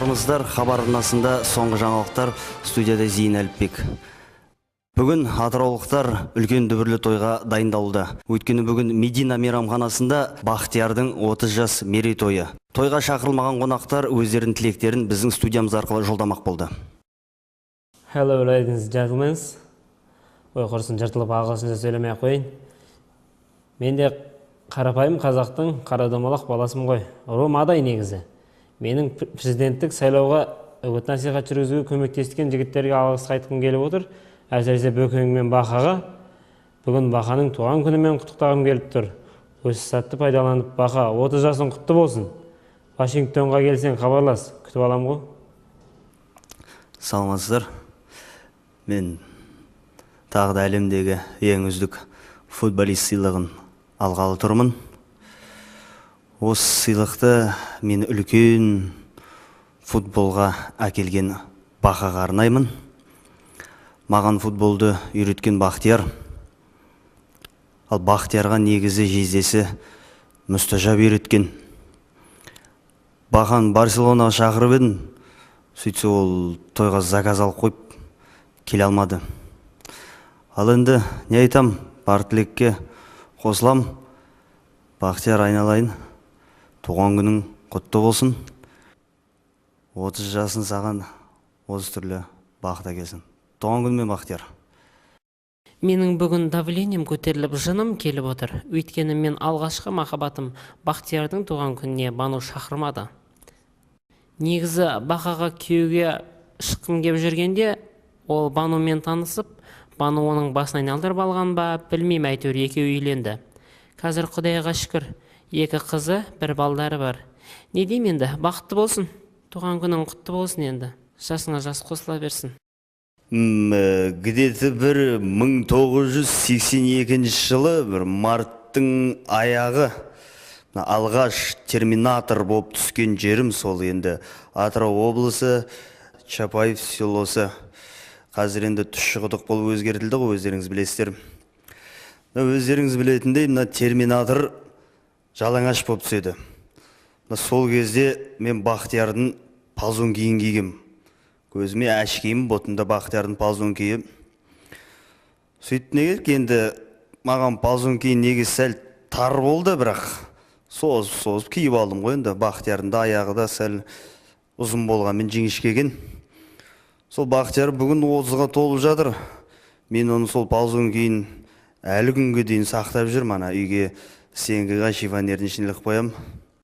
армысыздар, хабар арнасында соңғы жаңалықтар, студияда Зейін Әліпбек. Бүгін атыраулықтар үлкен дүбірлі тойға дайындалуда. Өйткені бүгін Медина мейрамханасында Бақтиярдың 30 жас мерейтойы. Тойға шақырылмаған қонақтар өздерінің тілектерін біздің студиямыз арқылы жолдамақ болды. Hello ladies and gentlemen. Ой, құрсын жыртылып ағылшынша сөйлемей қойын. Мен де қарапайым қазақтың қарадомалақ баласымын ғой. Ромадай негізі. Менің президенттік сайлауға үгіт насихат жүргізуге көмектескен жігіттерге алғыс айтқым келіп отыр. Әсіресе Бөкең мен Бақаға. Бүгін Бақаның туған күнімен құттықтағым келіп тұр. Осы сәтті пайдаланып, Бақа 30 жасың құтты болсын. Вашингтонға келсең хабарлас, күтіп алам ғой. Саламатсыздар. Мен тағы да әлемдегі ең үздік футболист сыйлығын алғалы тұрмын. Осы сыйлықты мен үлкен футболға әкелген Бақаға арнаймын. Маған футболды үйреткен Бақтияр. Ал Бақтиярға негізі жездесі Мұстажап үйреткен. Бақан Барселонаға шақырып едім. Сөйтсе ол тойға заказ алып қойып келе алмады. Ал енді не айтам, бар тілекке қосылам. Бақтияр, айналайын, туған күнің құтты болсын. 30 жасын саған 30 түрлі бақыт әкелсін. Туған күнмен, Бақтияр. Менің бүгін давлением көтеріліп, жыным келіп отыр. Өйткені мен алғашқы махаббатым Бақтиярдың туған күніне Бану шақырмады. Негізі Бақаға күйеуге шыққым кеп жүргенде, ол Банумен танысып, Бану оның басын айналдырып алған ба, білмеймін, әйтеуір екеуі үйленді. Қазір Құдайға шүкір, 2 қызы, 1 балдары бар. Не деймін енді, бақытты болсын. Туған күнің құтты болсын енді. Жасыңа жас қосыла берсін. Где-то бір 1982 жылы бір марттың аяғы алғаш терминатор болып түскен жерім сол енді Атырау облысы, Чапаев селосы. Қазір енді Тұщықұдық болып өзгертілді ғой, өздеріңіз білесіздер. Өздеріңіз білетіндей, терминатор жалаңаш болып түседі. Сол кезде мен Бақтиярдың палзон киін кигем. Көзіме әш киім, ботында Бақтиярдың палзон киім. Сөйтіп не керек, енді маған палзон киін негіз сәл тар болды, бірақ созып киіп алдым ғой. Енді Бақтиярдың да аяғы да сәл ұзын болғанмен жіңішкеген. Сол Бақтияр бүгін 30-ға толып жатыр. Мен оны сол палзон киін әлі күнге дейін сақтап жүрмін. Ана үйге сенгіға шифонердің ішіне іліп қоям.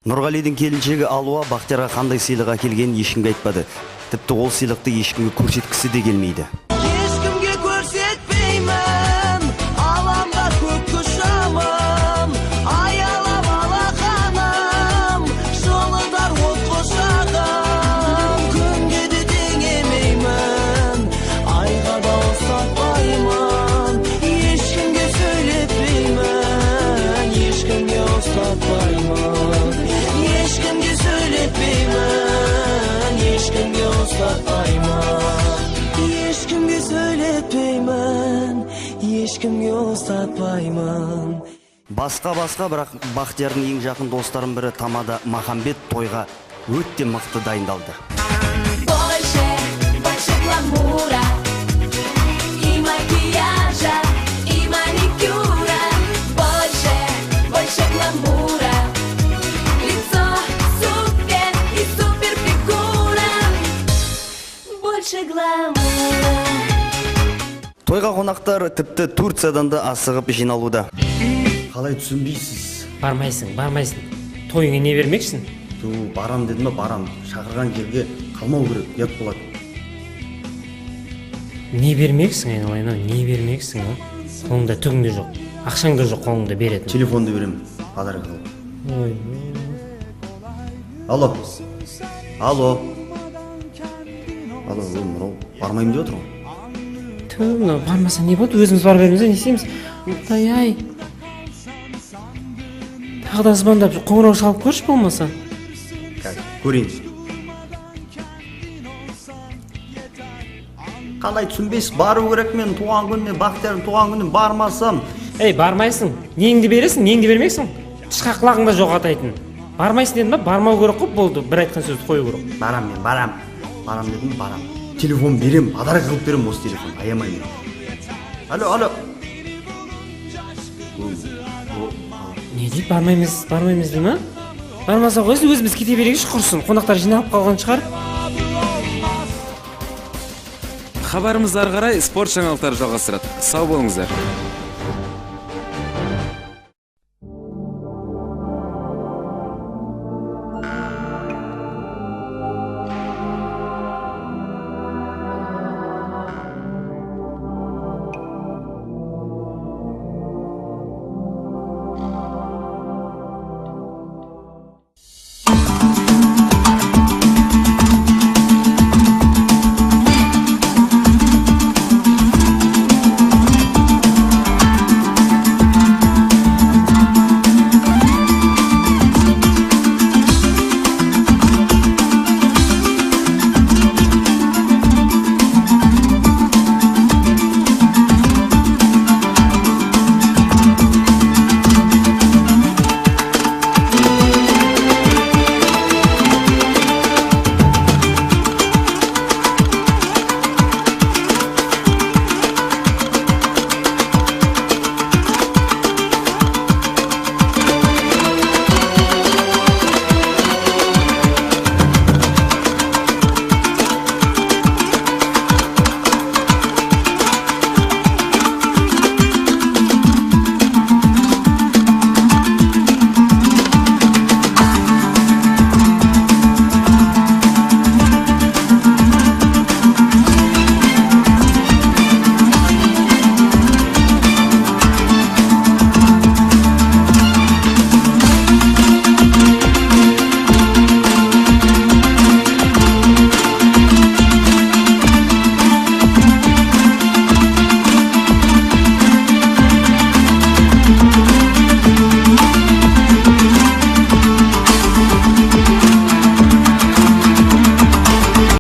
Нұрғалидың келіншегі Алуа Бақтиярға қандай сыйлық әкелгенін ешкімге айтпады. Тіпті ол сыйлықты ешкімге көрсеткісі де келмейді. Ешкімге көрсетпеймін, аламда көк құшамын, аялап алақаным, жолыдар от құшағым, күнге де теңемеймін, айға да ұстатпаймын, ешкімге сөйлетпеймін, ешкімге ұстатпаймын, ешкімге сөйлетпеймін, ешкімге ешкімге сөйлетпеймін, ешкімге ұстатпаймын. Басқа, бірақ Бақтиярдың ең жақын достарының бірі Тамада Махамбет тойға өтте мықты дайындалды. Больше гламура, и макияжа, и маникюра. Больше гламура, лицо супер и супер фигура. Больше гламура. Тойға қонақтар тіпті Турциядан да асығып жиналуда. Қалай түсінбейсіз? Бармайсың. Тойыңа не бермексің? Барам дедім, барам. Шақырған жерге қалмау керек, ұят болады. Не бермексің, айналайын, не бермексің? Қолыңда түгің де жоқ, ақшаң да жоқ, қолыңда беретін. Телефонды берем, подарок қылып. Алло, бармайым деп отыр ғой. Бармаса не болды, өзіміз бар береміз, не істейміз? Ай. Тағы да звондап қоңырау шалып көрші болмаса. Көрейін. Қалай түсінбейсіз, бару керек мен туған күніне, Бақтиярдың туған күніне бармасам. Бармайсың, неңді бересің, неңді бермексің? Тышқа құлағыңда жоқ атайтын. Бармайсың дедім ба? Бармау керек қой, болды. Бір айтқан сөзді қою керек. Барам мен, барам. Барам дедім, барам. Телефон берем, подарок қылып берем осы телефон. Аямаймын. Алло. Не дейді? Бармаймыз дей ма? Бармаса қойсын, өзіміз кете берейікші, құрсын. Қонақтар жиналып қалған шығар. Хабарымызды ары қарай спорт жаңалықтары жалғастырады. Сау болыңыздар.